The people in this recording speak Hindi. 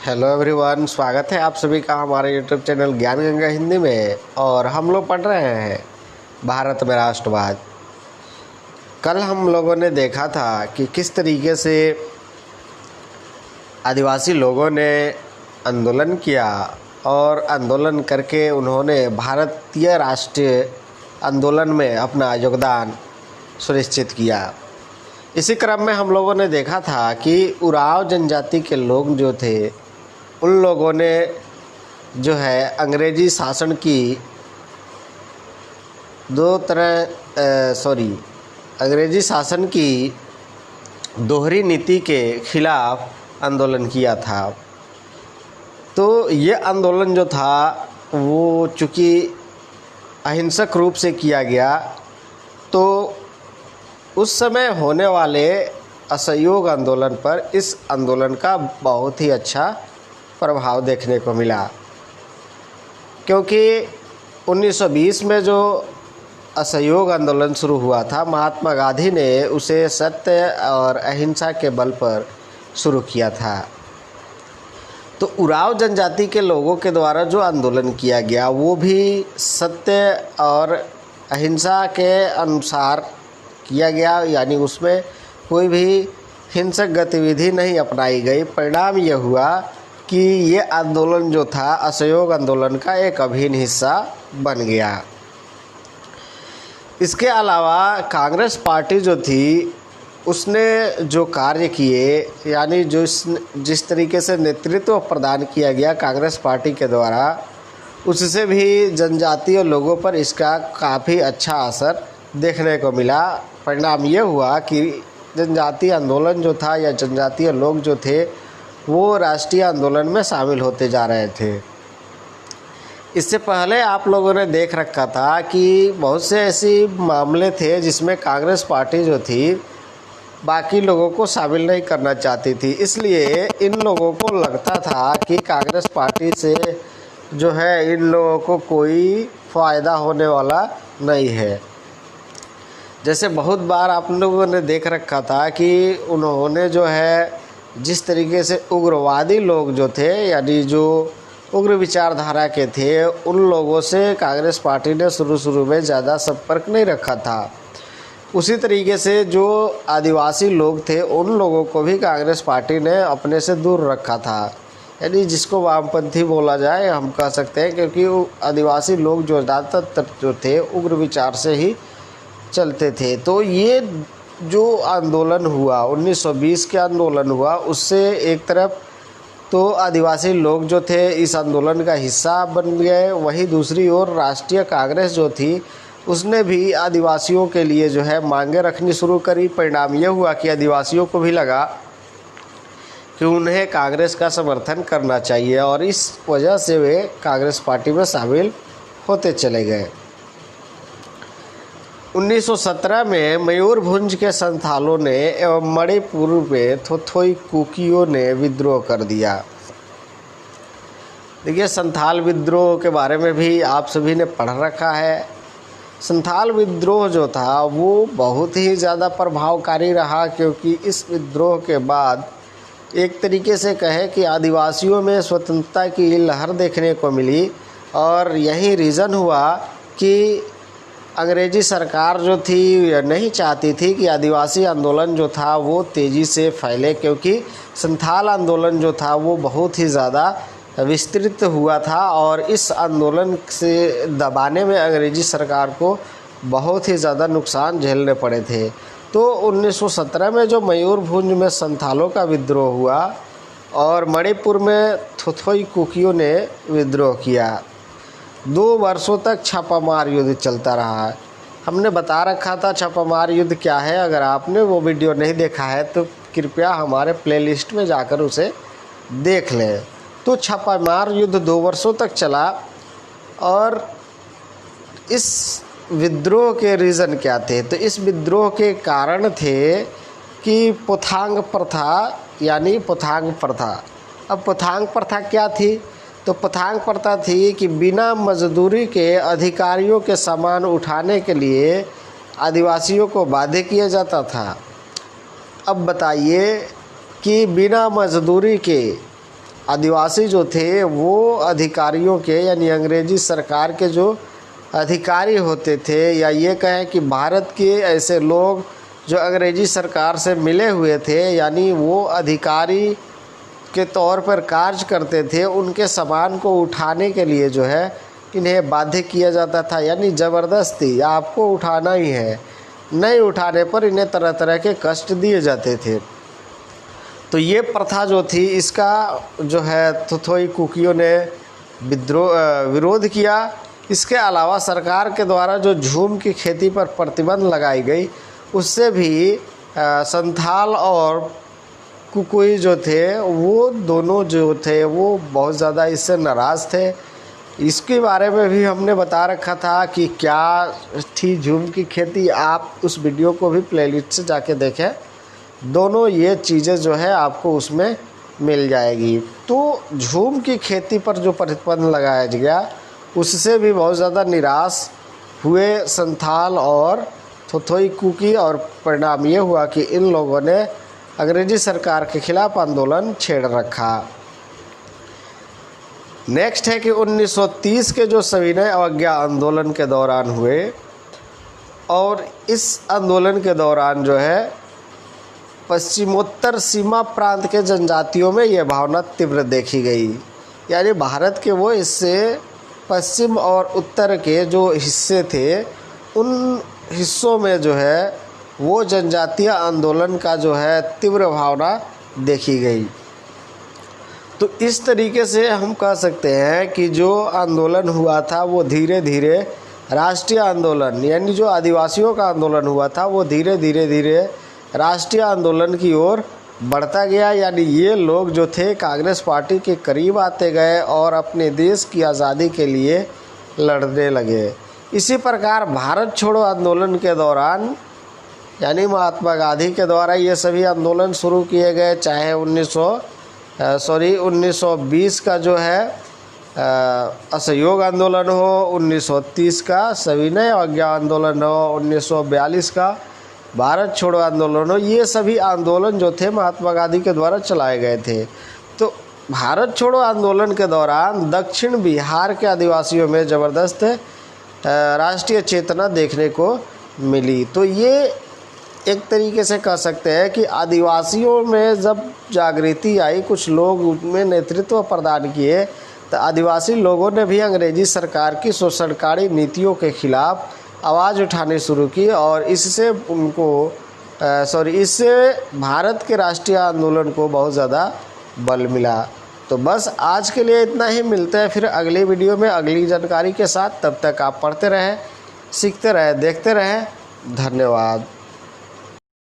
हेलो एवरीवन, स्वागत है आप सभी का हमारे यूट्यूब चैनल ज्ञान गंगा हिंदी में। और हम लोग पढ़ रहे हैं भारत में राष्ट्रवाद। कल हम लोगों ने देखा था कि किस तरीके से आदिवासी लोगों ने आंदोलन किया और आंदोलन करके उन्होंने भारतीय राष्ट्रीय आंदोलन में अपना योगदान सुनिश्चित किया। इसी क्रम में हम लोगों ने देखा था कि उरांव जनजाति के लोग जो थे उन लोगों ने जो है अंग्रेजी शासन की अंग्रेजी शासन की दोहरी नीति के खिलाफ आंदोलन किया था। तो ये आंदोलन जो था वो चूँकि अहिंसक रूप से किया गया, तो उस समय होने वाले असहयोग आंदोलन पर इस आंदोलन का बहुत ही अच्छा प्रभाव देखने को मिला, क्योंकि 1920 में जो असहयोग आंदोलन शुरू हुआ था, महात्मा गांधी ने उसे सत्य और अहिंसा के बल पर शुरू किया था। तो उरांव जनजाति के लोगों के द्वारा जो आंदोलन किया गया वो भी सत्य और अहिंसा के अनुसार किया गया, यानी उसमें कोई भी हिंसक गतिविधि नहीं अपनाई गई। परिणाम यह हुआ कि ये आंदोलन जो था असहयोग आंदोलन का एक अभिन्न हिस्सा बन गया। इसके अलावा कांग्रेस पार्टी जो थी उसने जो कार्य किए, यानी जो जिस तरीके से नेतृत्व प्रदान किया गया कांग्रेस पार्टी के द्वारा, उससे भी जनजातीय लोगों पर इसका काफ़ी अच्छा असर देखने को मिला। परिणाम ये हुआ कि जनजातीय आंदोलन जो था या जनजातीय लोग जो थे वो राष्ट्रीय आंदोलन में शामिल होते जा रहे थे। इससे पहले आप लोगों ने देख रखा था कि बहुत से ऐसे मामले थे जिसमें कांग्रेस पार्टी जो थी बाकी लोगों को शामिल नहीं करना चाहती थी। इसलिए इन लोगों को लगता था कि कांग्रेस पार्टी से जो है इन लोगों को कोई फ़ायदा होने वाला नहीं है। जैसे बहुत बार आप लोगों ने देख रखा था कि उन्होंने जो है जिस तरीके से उग्रवादी लोग जो थे, यानी जो उग्र विचारधारा के थे, उन लोगों से कांग्रेस पार्टी ने शुरू में ज़्यादा संपर्क नहीं रखा था। उसी तरीके से जो आदिवासी लोग थे उन लोगों को भी कांग्रेस पार्टी ने अपने से दूर रखा था, यानी जिसको वामपंथी बोला जाए हम कह सकते हैं, क्योंकि आदिवासी लोग जो ज़्यादातर जो थे उग्र विचार से ही चलते थे। तो ये जो आंदोलन हुआ 1920 के आंदोलन हुआ, उससे एक तरफ तो आदिवासी लोग जो थे इस आंदोलन का हिस्सा बन गए, वहीं दूसरी ओर राष्ट्रीय कांग्रेस जो थी उसने भी आदिवासियों के लिए जो है मांगे रखनी शुरू करी। परिणाम यह हुआ कि आदिवासियों को भी लगा कि उन्हें कांग्रेस का समर्थन करना चाहिए और इस वजह से वे कांग्रेस पार्टी में शामिल होते चले गए। 1917 में मयूरभंज के संथालों ने एवं मणिपुर में थोथोई कुकियों ने विद्रोह कर दिया। देखिए, संथाल विद्रोह के बारे में भी आप सभी ने पढ़ रखा है। संथाल विद्रोह जो था वो बहुत ही ज़्यादा प्रभावकारी रहा, क्योंकि इस विद्रोह के बाद एक तरीके से कहे कि आदिवासियों में स्वतंत्रता की लहर देखने को मिली। और यही रीज़न हुआ कि अंग्रेजी सरकार जो थी नहीं चाहती थी कि आदिवासी आंदोलन जो था वो तेज़ी से फैले, क्योंकि संथाल आंदोलन जो था वो बहुत ही ज़्यादा विस्तृत हुआ था और इस आंदोलन से दबाने में अंग्रेजी सरकार को बहुत ही ज़्यादा नुकसान झेलने पड़े थे। तो 1917 में जो मयूरभंज में संथालों का विद्रोह हुआ और मणिपुर में थोथोई कुकियों ने विद्रोह किया। 2 वर्षों तक छापामार युद्ध चलता रहा। हमने बता रखा था छापामार युद्ध क्या है। अगर आपने वो वीडियो नहीं देखा है तो कृपया हमारे प्लेलिस्ट में जाकर उसे देख लें। तो छापामार युद्ध 2 वर्षों तक चला और इस विद्रोह के रीज़न क्या थे? तो इस विद्रोह के कारण थे कि पोथांग प्रथा, यानी पोथांग प्रथा। अब पोथांग प्रथा क्या थी? तो पोथांग प्रथा थी कि बिना मजदूरी के अधिकारियों के सामान उठाने के लिए आदिवासियों को बाध्य किया जाता था। अब बताइए कि बिना मजदूरी के आदिवासी जो थे वो अधिकारियों के यानी अंग्रेजी सरकार के जो अधिकारी होते थे, या ये कहें कि भारत के ऐसे लोग जो अंग्रेजी सरकार से मिले हुए थे यानी वो अधिकारी के तौर पर कार्य करते थे, उनके सामान को उठाने के लिए जो है इन्हें बाध्य किया जाता था, यानी ज़बरदस्ती आपको उठाना ही है, नहीं उठाने पर इन्हें तरह तरह के कष्ट दिए जाते थे। तो ये प्रथा जो थी इसका जो है थोथोई कुकियों ने विरोध किया। इसके अलावा सरकार के द्वारा जो झूम की खेती पर प्रतिबंध लगाई गई उससे भी संथाल और कुकुई जो थे वो दोनों जो थे वो बहुत ज़्यादा इससे नाराज़ थे। इसके बारे में भी हमने बता रखा था कि क्या थी झूम की खेती, आप उस वीडियो को भी प्लेलिस्ट से जाके देखें, दोनों ये चीज़ें जो है आपको उसमें मिल जाएगी। तो झूम की खेती पर जो प्रतिबंध लगाया गया उससे भी बहुत ज़्यादा निराश हुए संथाल और थोथोई कुकी, और परिणाम ये हुआ कि इन लोगों ने अंग्रेजी सरकार के खिलाफ आंदोलन छेड़ रखा। नेक्स्ट है कि 1930 के जो सविनय अवज्ञा आंदोलन के दौरान हुए, और इस आंदोलन के दौरान जो है पश्चिमोत्तर सीमा प्रांत के जनजातियों में यह भावना तीव्र देखी गई, यानी भारत के वो हिस्से पश्चिम और उत्तर के जो हिस्से थे उन हिस्सों में जो है वो जनजातीय आंदोलन का जो है तीव्र भावना देखी गई। तो इस तरीके से हम कह सकते हैं कि जो आंदोलन हुआ था वो धीरे धीरे राष्ट्रीय आंदोलन, यानी जो आदिवासियों का आंदोलन हुआ था वो धीरे धीरे राष्ट्रीय आंदोलन की ओर बढ़ता गया, यानी ये लोग जो थे कांग्रेस पार्टी के करीब आते गए और अपने देश की आज़ादी के लिए लड़ने लगे। इसी प्रकार भारत छोड़ो आंदोलन के दौरान यानी महात्मा गांधी के द्वारा ये सभी आंदोलन शुरू किए गए, चाहे 1920 का जो है असहयोग आंदोलन हो, 1930 का सविनय अवज्ञा आंदोलन हो, 1942 का भारत छोड़ो आंदोलन हो, ये सभी आंदोलन जो थे महात्मा गांधी के द्वारा चलाए गए थे। तो भारत छोड़ो आंदोलन के दौरान दक्षिण बिहार के आदिवासियों में ज़बरदस्त राष्ट्रीय चेतना देखने को मिली। तो ये एक तरीके से कह सकते हैं कि आदिवासियों में जब जागृति आई, कुछ लोग उनमें नेतृत्व प्रदान किए, तो आदिवासी लोगों ने भी अंग्रेजी सरकार की शोषणकारी नीतियों के खिलाफ आवाज़ उठानी शुरू की, और इससे भारत के राष्ट्रीय आंदोलन को बहुत ज़्यादा बल मिला। तो बस आज के लिए इतना ही, मिलते हैं फिर अगली वीडियो में अगली जानकारी के साथ। तब तक आप पढ़ते रहें, सीखते रहें, देखते रहें। धन्यवाद।